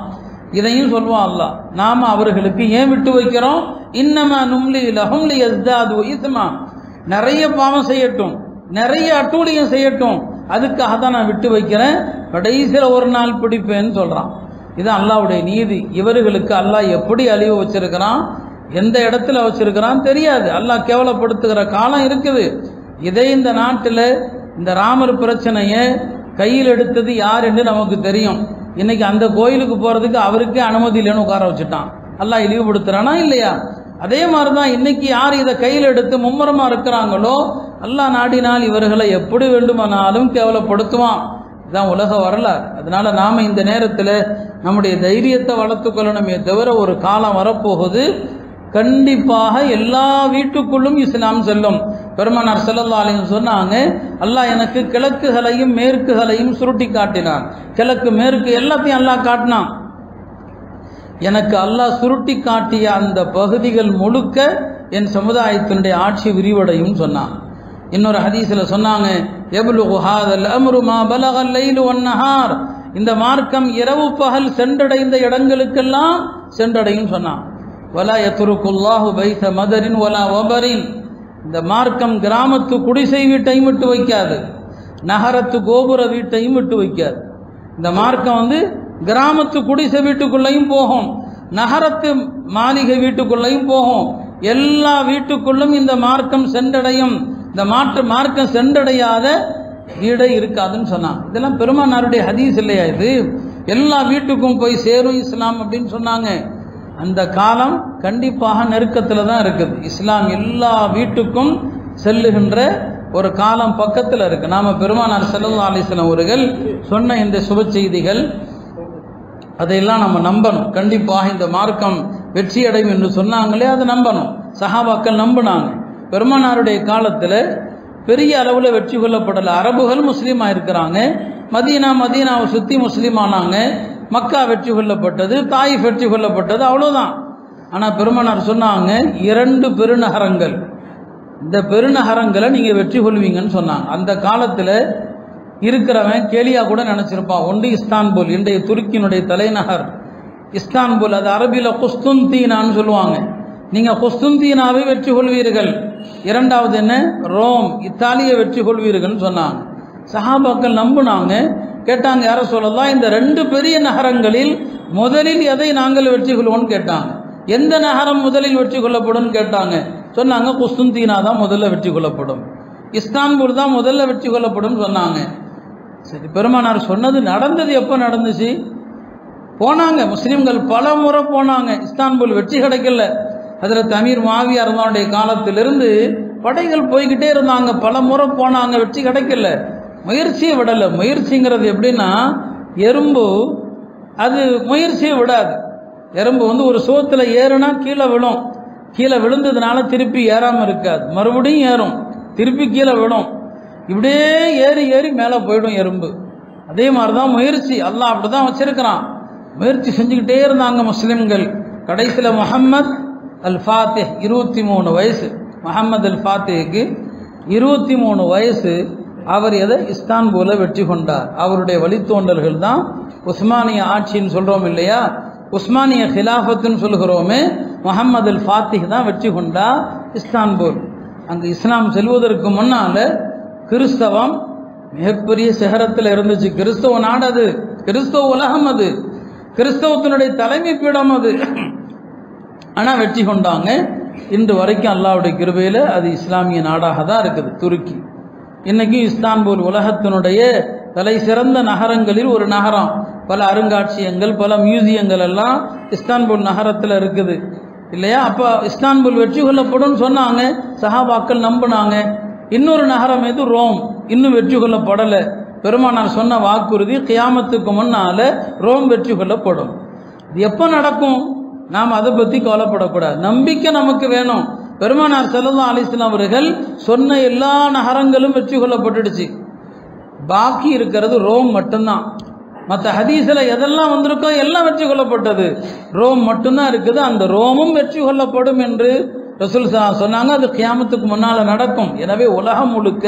இதையும் சொல்லுவான் அல்லாஹ். நாம் அவர்களுக்கு ஏன் விட்டு வைக்கிறோம்? இன்னமா நும்லி லஹும் லியஸ்தாது இஸ்மா. நிறைய பாவம் செய்யட்டும், நிறைய அட்டூழியம் செய்யட்டும், அதுக்காக தான் நான் விட்டு வைக்கிறேன், கடைசியில் ஒரு நாள் பிடிப்பேன்னு சொல்கிறான். இது அல்லாஹ்வுடைய நீதி. இவர்களுக்கு அல்லாஹ் எப்படி அழிவு வச்சிருக்கிறான், எந்த இடத்துல வச்சிருக்கிறான் தெரியாது. அல்லாஹ் கேவலப்படுத்துகிற காலம் இருக்குது. இதே இந்த நாட்டில் இந்த ராமர் பிரச்சனையை கையில் எடுத்தது யார் என்று நமக்கு தெரியும். இன்னைக்கு அந்த கோயிலுக்கு போகிறதுக்கு அவருக்கே அனுமதி இல்லைன்னு உட்கார வச்சுட்டான். அல்லாஹ் இழிவுபடுத்துறானா இல்லையா? அதே மாதிரி தான் இன்னைக்கு யார் இதை கையில் எடுத்து மும்முரமாக இருக்கிறாங்களோ அல்லாஹ் நாடினால் இவர்களை எப்படி வேண்டுமானாலும் கேவலப்படுத்துவான். இதுதான் உலக வரலாறு. அதனால நாம் இந்த நேரத்தில் நம்முடைய தைரியத்தை வளர்த்துக்கொள்ளணுமே தவிர, ஒரு காலம் வரப்போகுது, கண்டிப்பாக எல்லா வீட்டுக்குள்ளும் இஸ்லாம் செல்லும். பெருமானார் ஸல்லல்லாஹு அலைஹி வஸல்லம் சொன்னாங்க, அல்லாஹ் எனக்கு கிழக்குகளையும் மேற்குகளையும் சுருட்டி காட்டினான். கிழக்கு மேற்கு எல்லாத்தையும் அல்லாஹ் காட்டினான். எனக்கு அல்லாஹ் சுருட்டி காட்டிய அந்த பகுதிகள் முழுக்க என் சமுதாயத்தினுடைய ஆட்சி விரிவடையும் சொன்னான். இன்னொரு ஹதீஸில் சொன்னாங்க, யப்லுகு ஹாதல் அம்ரு மா பலகல் லைலு வன் நஹார். இந்த மார்க்கம் இரவு பகல் சென்றடைந்த இடங்களுக்கெல்லாம் சென்றடையும் சொன்னான். வலா யத்ருகுல்லாஹு பைத மதரின் வலா வபரின். இந்த மார்க்கம் கிராமத்து குடிசை வீட்டையும் விட்டு வைக்காது, நகரத்து கோபுர வீட்டையும் விட்டு வைக்காது. இந்த மார்க்கம் கிராமத்து குடிசை வீட்டுக்குள்ளையும் போகும், நகரத்து மாளிகை வீட்டுக்குள்ளையும் போகும். எல்லா வீட்டுக்குள்ளும் இந்த மார்க்கம் சென்றடையும். இந்த மார்க்கம் சென்றடையாத வீடே இருக்காதுன்னு சொன்னான். இதெல்லாம் பெருமானாருடைய ஹதீஸ் இல்லையா? இது எல்லா வீட்டுக்கும் போய் சேரும் இஸ்லாம் அப்படின்னு சொன்னாங்க. அந்த காலம் கண்டிப்பாக நெருக்கத்தில் தான் இருக்குது. இஸ்லாம் எல்லா வீட்டுக்கும் செல்லுகின்ற ஒரு காலம் பக்கத்தில் இருக்கு. நாம பெருமானார் ஸல்லல்லாஹு அலைஹி வஸல்லம் அவர்கள் சொன்ன இந்த சுப செய்திகள் அதையெல்லாம் நம்ம நம்பணும். கண்டிப்பாக இந்த மார்க்கம் வெற்றி அடையும் என்று சொன்னாங்களே, அதை நம்பணும். சஹாபாக்கள் நம்பினாங்க. பெருமானாருடைய காலத்தில் பெரிய அளவில் வெற்றி கொள்ளப்படலை. அரபுகள் முஸ்லீம் ஆயிருக்கிறாங்க, மதீனாவை சுற்றி முஸ்லீம் ஆனாங்க. மக்கா வெற்றி கொள்ளப்பட்டது, தாயிஃப் வெற்றி கொள்ளப்பட்டது, அவ்வளோதான். ஆனால் பெருமானார் சொன்னாங்க, 2 பெருநகரங்கள், இந்த பெருநகரங்களை நீங்கள் வெற்றி கொள்வீங்கன்னு சொன்னாங்க. அந்த காலத்தில் இருக்கிறவன் கேலியா கூட நினச்சிருப்பான். ஒன்று இஸ்தான்புல், இன்றைய துருக்கியினுடைய தலைநகர் இஸ்தான்புல், அது அரபியில் குஸ்துந்தீனான்னு சொல்லுவாங்க. நீங்கள் குஸ்துந்தீனாவை வெற்றி கொள்வீர்கள். இரண்டாவது என்ன? ரோம், இத்தாலியை வெற்றி கொள்வீர்கள்னு சொன்னாங்க. சஹாபாக்கள் நம்பினாங்க. கேட்டாங்க, யார சொல்லலாம், இந்த 2 பெரிய நகரங்களில் முதலில் எதை நாங்கள் வெற்றி கொள்வோம்னு கேட்டாங்க. எந்த நகரம் முதலில் வெற்றி கொள்ளப்படும் கேட்டாங்க. சொன்னாங்க, குஸ்துந்தீனா தான் முதல்ல வெற்றி கொள்ளப்படும், இஸ்தான்புல் தான் முதல்ல வெற்றி கொள்ளப்படும் சொன்னாங்க. சரி, பெருமானார் சொன்னது நடந்தது. எப்போ நடந்துச்சு? போனாங்க முஸ்லீம்கள், பல முறை போனாங்க. இஸ்தான்புல் வெற்றி கிடைக்கல. ஹஜ்ரத் அமீர் முஆவியா ரலியல்லாஹு காலத்திலிருந்து படைகள் போய்கிட்டே இருந்தாங்க, பல முறை போனாங்க, வெற்றி கிடைக்கல. முயற்சியை விடலை. முயற்சிங்கிறது எப்படின்னா, எறும்பு அது முயற்சியை விடாது. எறும்பு ஒரு சோத்தில் ஏறுனா கீழே விழும், கீழே விழுந்ததுனால திருப்பி ஏறாமல் இருக்காது, மறுபடியும் ஏறும், திருப்பி கீழே விடும், இப்படியே ஏறி ஏறி மேலே போயிடும் எறும்பு. அதே மாதிரி தான் முயற்சி. அல்லாஹ் அப்படி தான் வச்சிருக்கிறான். முயற்சி செஞ்சுக்கிட்டே இருந்தாங்க முஸ்லிம்கள். கடைசியில் முஹம்மத் அல் ஃபாத்திஹ் 23 வயசு. முஹம்மது அல் ஃபாத்திஹுக்கு 23 வயசு. அவர் எதை இஸ்தான்பூலை வெற்றி கொண்டார். அவருடைய வழித்தோன்றல்கள் தான் உஸ்மானிய ஆட்சின்னு சொல்கிறோம் இல்லையா, உஸ்மானிய ஹிலாஃபத்துன்னு சொல்கிறோமே, முஹம்மது அல் ஃபாத்திஹ் தான் வெற்றி கொண்டா இஸ்தான்பூல். அங்கு இஸ்லாம் செல்வதற்கு முன்னால் கிறிஸ்தவம் மிகப்பெரிய சிகரத்தில் இருந்துச்சு. கிறிஸ்தவ நாடு அது, கிறிஸ்தவ உலகம் அது, கிறிஸ்தவத்தினுடைய தலைமை பீடம் அது. ஆனால் வெற்றி கொண்டாங்க. இன்று வரைக்கும் அல்லாஹ்வுடைய கிருபையில் அது இஸ்லாமிய நாடாக தான் இருக்குது துருக்கி. இன்றைக்கும் இஸ்தான்பூல் உலகத்தினுடைய தலை சிறந்த நகரங்களில் ஒரு நகரம். பல அருங்காட்சியகங்கள், பல மியூசியங்கள் எல்லாம் இஸ்தான்பூல் நகரத்தில் இருக்குது இல்லையா. அப்போ இஸ்தான்பூல் வெற்றி கொள்ளப்படும் சொன்னாங்க, சஹாபாக்கள் நம்பினாங்க. இன்னொரு நகரம் எது, ரோம், இன்னும் வெற்றி கொள்ளப்படலை. பெருமானார் சொன்ன வாக்குறுதி, கியாமத்துக்கு முன்னால் ரோம் வெற்றி கொள்ளப்படும். இது எப்போ நடக்கும், நாம் அதை பற்றி கவலைப்படக்கூடாது. நம்பிக்கை நமக்கு வேணும். பெருமானார் ஸல்லல்லாஹு அலைஹி வஸல்லம் அவர்கள் சொன்ன எல்லா நகரங்களும் வெற்றி கொள்ளப்பட்டுடுச்சு. பாக்கி இருக்கிறது ரோம் மட்டும்தான். மற்ற ஹதீஸில் எதெல்லாம் வந்திருக்கோ எல்லாம் வெற்றி கொள்ளப்பட்டது. ரோம் மட்டும்தான் இருக்குது. அந்த ரோமும் வெற்றி கொள்ளப்படும் என்று ரசூல் சொன்னாங்க. அது கியாமத்துக்கு முன்னால் நடக்கும். எனவே உலகம் முழுக்க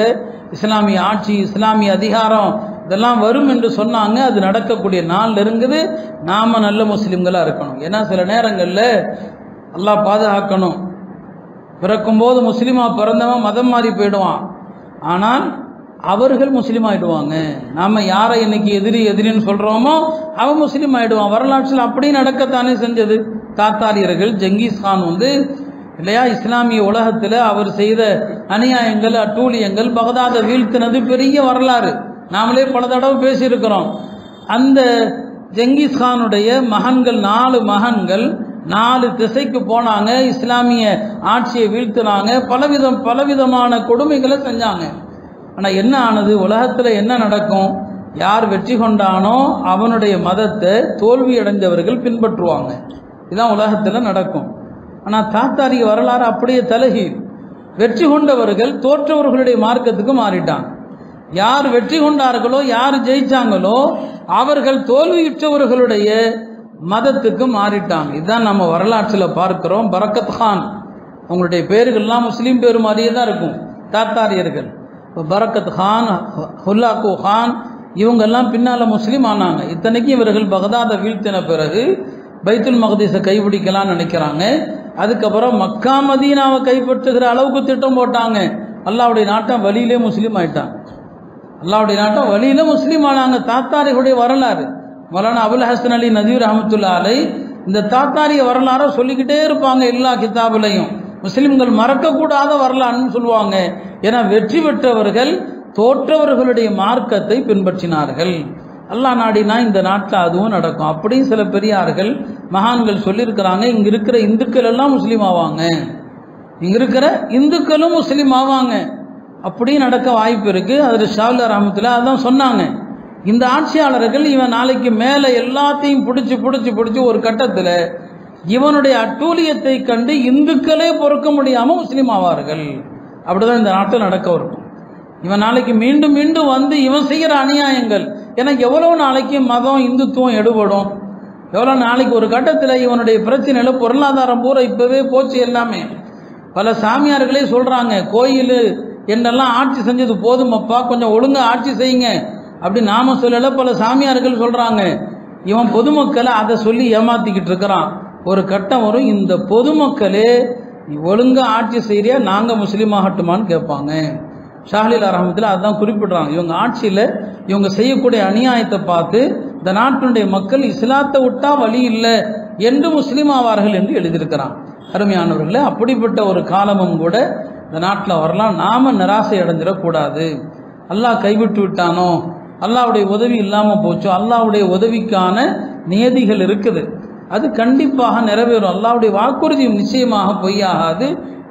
இஸ்லாமிய ஆட்சி, இஸ்லாமிய அதிகாரம் இதெல்லாம் வரும் என்று சொன்னாங்க. அது நடக்கக்கூடிய நாள் இருக்குது. நாம் நல்ல முஸ்லீம்களாக இருக்கணும். ஏன்னா சில நேரங்களில் அல்லாஹ் பாதுகாக்கணும், பிறக்கும்போது முஸ்லீமாக பிறந்தவன் மதம் மாறி போயிடுவான், ஆனால் அவர்கள் முஸ்லீம் ஆகிடுவாங்க. நாம் யாரை இன்னைக்கு எதிரின்னு சொல்கிறோமோ அவன் முஸ்லீம் ஆகிடுவான். வரலாற்றில் அப்படி நடக்கத்தானே செஞ்சது. தாத்தாரியர்கள், ஜெங்கிஸ்கான் இல்லையா, இஸ்லாமிய உலகத்தில் அவர் செய்த அநியாயங்கள், அட்டூழியங்கள், பகதாதை வீழ்த்தினது பெரிய வரலாறு. நாமளே பல தடவை பேசியிருக்கிறோம். அந்த ஜெங்கிஸ்கானுடைய மகன்கள், 4 மகன்கள் 4 திசைக்கு போனாங்க, இஸ்லாமிய ஆட்சியை வீழ்த்தினாங்க, பலவிதமான கொடுமைகளை செஞ்சாங்க. ஆனால் என்ன ஆனது, உலகத்தில் என்ன நடக்கும், யார் வெற்றி கொண்டானோ அவனுடைய மதத்தை தோல்வி அடைந்தவர்கள் பின்பற்றுவாங்க. இதுதான் உலகத்தில் நடக்கும். ஆனால் தாத்தாரிய வரலாறு அப்படியே தலகி, வெற்றி கொண்டவர்கள் தோற்றவர்களுடைய மார்க்கத்துக்கு மாறிட்டாங்க. யார் வெற்றி கொண்டார்களோ, யார் ஜெயிச்சாங்களோ அவர்கள் தோல்வியுற்றவர்களுடைய மதத்துக்கு மாறிட்டாங்க. இதுதான் நம்ம வரலாற்றில் பார்க்கிறோம். பரக்கத் கான், அவங்களுடைய பேர்கள்லாம் முஸ்லீம் பேர் மாதிரியே தான் இருக்கும். தாத்தாரியர்கள் பரக்கத் கான், ஹுல்லாக்கு கான், இவங்கெல்லாம் பின்னால் முஸ்லீம் ஆனாங்க. இத்தனைக்கும் இவர்கள் பகதாதை வீழ்த்தின பிறகு பைத்துல் மக்தீஸை கைப்பிடிக்கலாம்னு நினைக்கிறாங்க. அதுக்கப்புறம் மக்கா மதீனாவை கைப்பற்றுகிற அளவுக்கு திட்டம் போட்டாங்க. அல்லாஹ்வுடைய நாட்டம் வழியிலே முஸ்லீம் ஆயிட்டாங்க. அல்லாஹ்வுடைய நாட்டம் வழியிலே முஸ்லீம் ஆனாங்க. தாத்தாரிகளுடைய வரலாறு மௌலானா அபுல் ஹசன் அலி நதீர் ரஹ்மத்துல்லாஹி அலைஹி இந்த தாத்தாரிய வரலாறை சொல்லிக்கிட்டே இருப்பாங்க. எல்லா கிதாபிலையும் முஸ்லிம்கள் மறக்கக்கூடாத வரலாறுன்னு சொல்லுவாங்க. ஏன்னா வெற்றி பெற்றவர்கள் தோற்றவர்களுடைய மார்க்கத்தை பின்பற்றினார்கள். அல்லாஹ் நாடினா இந்த நாட்டில் அதுவும் நடக்கும். அப்படியும் சில பெரியார்கள், மகான்கள் சொல்லியிருக்கிறாங்க, இங்கே இருக்கிற இந்துக்கள் எல்லாம் முஸ்லீம் ஆவாங்க, இங்கே இருக்கிற இந்துக்களும் முஸ்லீம் ஆவாங்க. அப்படியும் நடக்க வாய்ப்பு இருக்குது. அதில் ஷாவுல்லா ரஹ்மத்துல்லாஹி அதான் சொன்னாங்க, இந்த ஆட்சியாளர்கள் இவன் நாளைக்கு மேலே எல்லாத்தையும் பிடிச்சி ஒரு கட்டத்தில் இவனுடைய அட்டூழியத்தை கண்டு இந்துக்களே பொறுக்க முடியாமல் முஸ்லீம் ஆவார்கள். அப்படிதான் இந்த நாட்டில் நடக்க இருக்கும். இவன் நாளைக்கு மீண்டும் மீண்டும் வந்து இவன் செய்கிற அநியாயங்கள், ஏன்னா எவ்வளோ நாளைக்கு மதம் இந்துத்துவம் எடுபடும், எவ்வளோ நாளைக்கு ஒரு கட்டத்தில் இவனுடைய பிரச்சனையில் பொருளாதாரம் பூரா இப்போவே போச்சு எல்லாமே. பல சாமியார்களே சொல்கிறாங்க, கோயில் என்னெல்லாம் ஆட்சி செஞ்சது போதுமப்பா, கொஞ்சம் ஒழுங்காக ஆட்சி செய்யுங்க அப்படி நாம சொல்லலை. பல சாமியார்கள் சொல்கிறாங்க, இவன் பொதுமக்களை அதை சொல்லி ஏமாற்றிக்கிட்டு இருக்கிறான். ஒரு கட்டம் வரும், இந்த பொதுமக்களே நீ ஒழுங்காக ஆட்சி செய்கிறியா, நாங்கள் முஸ்லீம் ஆகட்டுமான்னு கேட்பாங்க. ஷாஹ்லீலா ரஹ்மத்துல்லாஹி அதான் குறிப்பிட்றாங்க, இவங்க ஆட்சியில் இவங்க செய்யக்கூடிய அநியாயத்தை பார்த்து இந்த நாட்டினுடைய மக்கள் இஸ்லாத்தை விட்டா வழி இல்லை என்று முஸ்லீம் ஆவார்கள் என்று எழுதியிருக்கிறான். அருமையானவர்களே, அப்படிப்பட்ட ஒரு காலமும் கூட இந்த நாட்டில் வரலாம். நாம் நிராசை அடைஞ்சிடக்கூடாது. அல்லாஹ் கைவிட்டு விட்டானோ, அல்லாஹ்வுடைய உதவி இல்லாமல் போச்சோ, அல்லாஹ்வுடைய உதவிக்கான நியதிகள் இருக்குது, அது கண்டிப்பாக நிறைவேறும். அல்லாஹ்வுடைய வாக்குறுதி நிச்சயமாக பொய்யாகாது.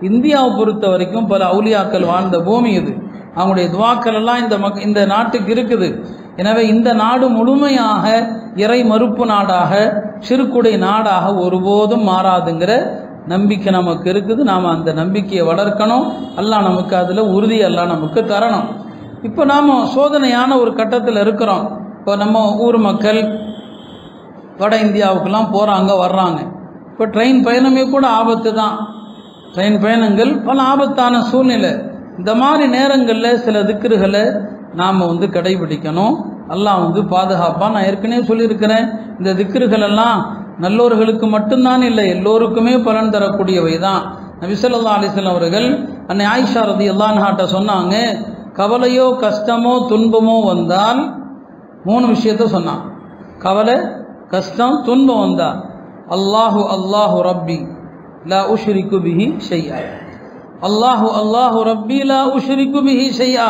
இந்தியாவை பொறுத்த வரைக்கும் பல அவுலியாக்கள் வாழ்ந்த பூமி இது. அவங்களுடைய துவாக்கள் எல்லாம் இந்த நாட்டுக்கு இருக்குது. எனவே இந்த நாடு முழுமையாக இறை மறுப்பு நாடாக, ஷிர்க்குடைய நாடாக ஒருபோதும் மாறாதுங்கிற நம்பிக்கை நமக்கு இருக்குது. நாம் அந்த நம்பிக்கையை வளர்க்கணும். அல்லாஹ் நமக்கு அதில் உறுதி அல்லாஹ் நமக்கு தரணும். இப்போ நாம் சோதனையான ஒரு கட்டத்தில் இருக்கிறோம். இப்போ நம்ம ஊர் மக்கள் வட இந்தியாவுக்கெல்லாம் போகிறாங்க, வர்றாங்க. இப்போ ட்ரெயின் பயணமே கூட ஆபத்து தான். ட்ரெயின் பயணங்கள் பல ஆபத்தான சூழ்நிலை. இந்த மாதிரி நேரங்களில் சில திக்ருகளை நாம் கடைபிடிக்கணும். அல்லாஹ் பாதுகாப்பான். நான் ஏற்கனவே சொல்லியிருக்கிறேன், இந்த திக்ருகள் எல்லாம் நல்லோர்களுக்கு மட்டும்தான் இல்லை, எல்லோருக்குமே பலன் தரக்கூடியவை தான். நபி ஸல்லல்லாஹு அலைஹி வஸல்லம் அவர்கள் அன்னை ஆயிஷா ரலியல்லாஹு அன்ஹா சொன்னாங்க, கவலையோ கஷ்டமோ துன்பமோ வந்தால் 3 விஷயத்த சொன்னான். கவலை, கஷ்டம், துன்பம் வந்தா அல்லாஹு அல்லாஹு ரப்பி லா உஷ்ரிகு பிஹி ஷைஆ, அல்லாஹு அல்லாஹு ரப்பி லா உஷ்ரிகு பிஹி ஷைஆ,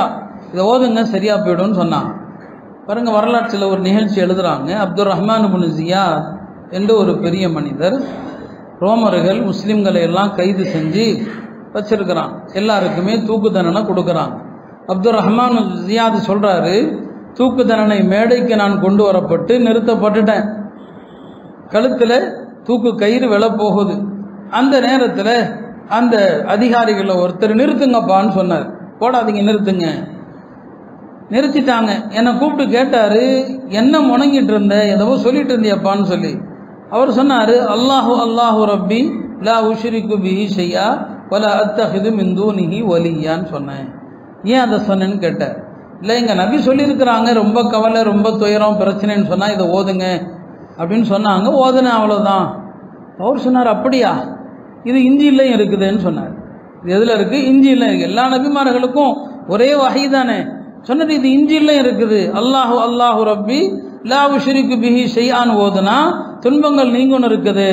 இதை ஓதுங்க சரியா போயிடும்னு சொன்னான். பாருங்க, வரலாற்றில் ஒரு நிகழ்ச்சி எழுதுறாங்க. அப்துல் ரஹ்மான் இப்னு ஜியாத் என்று ஒரு பெரிய மனிதர், ரோமர்கள் முஸ்லிம்களை எல்லாம் கைது செஞ்சு வச்சிருக்கிறான், எல்லாருக்குமே தூக்கு தண்டனை கொடுக்குறான். அப்துல் ரஹ்மான் ஜியாத் சொல்றாரு, தூக்கு தண்டனை மேடைக்கு நான் கொண்டு வரப்பட்டு நிறுத்தப்பட்டுட்டேன், கழுத்தில் தூக்கு கயிறு விழப்போகுது. அந்த நேரத்தில் அந்த அதிகாரிகளில் ஒருத்தர் நிறுத்துங்கப்பான்னு சொன்னார். போடாதீங்க, நிறுத்துங்க. நிறுத்திட்டாங்க. என்னை கூப்பிட்டு கேட்டார், என்ன முணங்கிட்டு இருந்த, எதோ சொல்லிட்டு இருந்தியப்பான்னு சொல்லி. அவர் சொன்னார், அல்லாஹு அல்லாஹு ரப்பி லா உஷ்ரிகு பிஹி ஷைஆ வலா அத்தஹிது மின் தூனிஹி வலியான்னு சொன்னேன். ஏன் அதை சொன்னேன்னு கேட்டார். இல்லை, எங்கள் நபி சொல்லியிருக்கிறாங்க, ரொம்ப கவலை, ரொம்ப துயரம், பிரச்சனைன்னு சொன்னால் இதை ஓதுங்க அப்படின்னு சொன்னாங்க. ஓதுனேன், அவ்வளோதான். அவர் சொன்னார், அப்படியா, இது இஞ்சிலையும் இருக்குதுன்னு சொன்னார். இது எதில் இருக்குது? இஞ்சிலையும் இருக்குது. எல்லா நபிமார்களுக்கும் ஒரே வகை தானே. சொன்னது இது இஞ்சிலையும் இருக்குது. அல்லாஹு அல்லாஹு ரப்பி லா உஷ்ரிகு பிஹி ஷைஆன்னு ஓதுனா துன்பங்கள் நீங்கன்னு இருக்குது.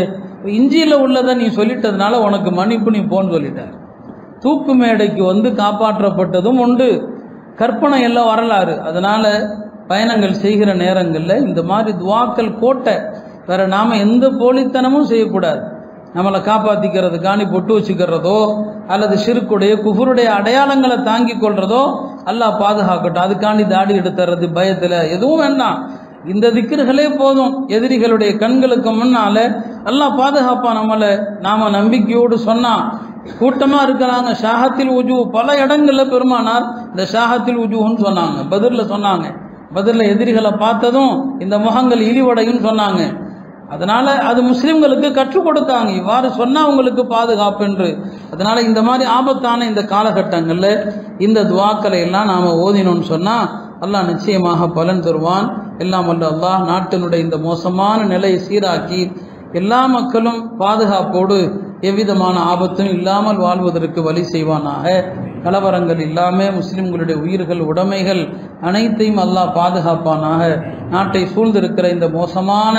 இஞ்சியில் உள்ளதை நீ சொல்லிட்டதுனால உனக்கு மன்னிப்பு, நீ போன்னு சொல்லிட்டார். தூக்கு மேடைக்கு காப்பாற்றப்பட்டதும் உண்டு. கற்பனை எல்லாம் வரலாறு. அதனால பயணங்கள் செய்கிற நேரங்களில் இந்த மாதிரி துவாக்கள் கோட்டை. வேற நாம எந்த போலித்தனமும் செய்யக்கூடாது. நம்மளை காப்பாற்றிக்கிறதுக்காண்டி பொட்டு வச்சுக்கிறதோ அல்லது ஷிர்க்குடைய குஃபருடைய அடையாளங்களை தாங்கி கொள்றதோ அல்லாஹ் பாதுகாக்கட்டும். அதுக்காண்டி தாடி எடுத்துறது பயத்தில் எதுவும் வேண்டாம். இந்த திக்ருகளே போதும். எதிரிகளுடைய கண்களுக்கு முன்னால அல்லாஹ் பாதுகாப்பா. நம்மளை நாம நம்பிக்கையோடு சொன்னா கூட்டமாக இருக்கிறாங்க. ஷாஹத்தில் உஜூ பல இடங்களில் பெருமானார் இந்த ஷாஹத்தில் உஜூன்னு சொன்னாங்க. பதிரில் சொன்னாங்க. பதிரில் எதிரிகளை பார்த்ததும் இந்த முகங்கள் இழிவடையும் சொன்னாங்க. அதனால அது முஸ்லிம்களுக்கு கற்றுக் கொடுத்தாங்க, இவ்வாறு சொன்னா உங்களுக்கு பாதுகாப்பு என்று. அதனால இந்த மாதிரி ஆபத்தான இந்த காலகட்டங்களில் இந்த துவாக்களை எல்லாம் நாம ஓதினோம்னு சொன்னா அல்லாஹ் நிச்சயமாக பலன் தருவான். எல்லாம் வல்ல அல்லாஹ் நாட்டினுடைய இந்த மோசமான நிலையை சீராக்கி எல்லா மக்களும் பாதுகாப்போடு எவ்விதமான ஆபத்தும் இல்லாமல் வாழ்வதற்கு வழி செய்வானாக. கலவரங்கள் இல்லாமல் முஸ்லிம்களுடைய உயிர்கள், உடைமைகள் அனைத்தையும் அல்லாஹ் பாதுகாப்பானாக. நாட்டை சூழ்ந்திருக்கிற இந்த மோசமான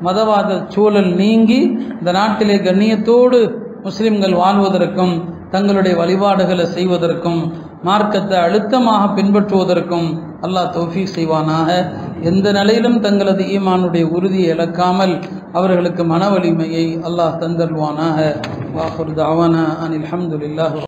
மதவாத சூழல் நீங்கி இந்த நாட்டிலே கண்ணியத்தோடு முஸ்லிம்கள் வாழ்வதற்கும் தங்களுடைய வழிபாடுகளை செய்வதற்கும் மார்க்கத்தை அழுத்தமாக பின்பற்றுவதற்கும் அல்லாஹ் தௌஃபீக் செய்வானாக. எந்த நிலையிலும் தங்களது ஈமானுடைய உறுதியை இழக்காமல் அவர்களுக்கு மன வலிமையை அல்லாஹ் தந்தல்வானாக. வாஹிரு தஅவானா அனில் ஹம்துலில்லாஹி.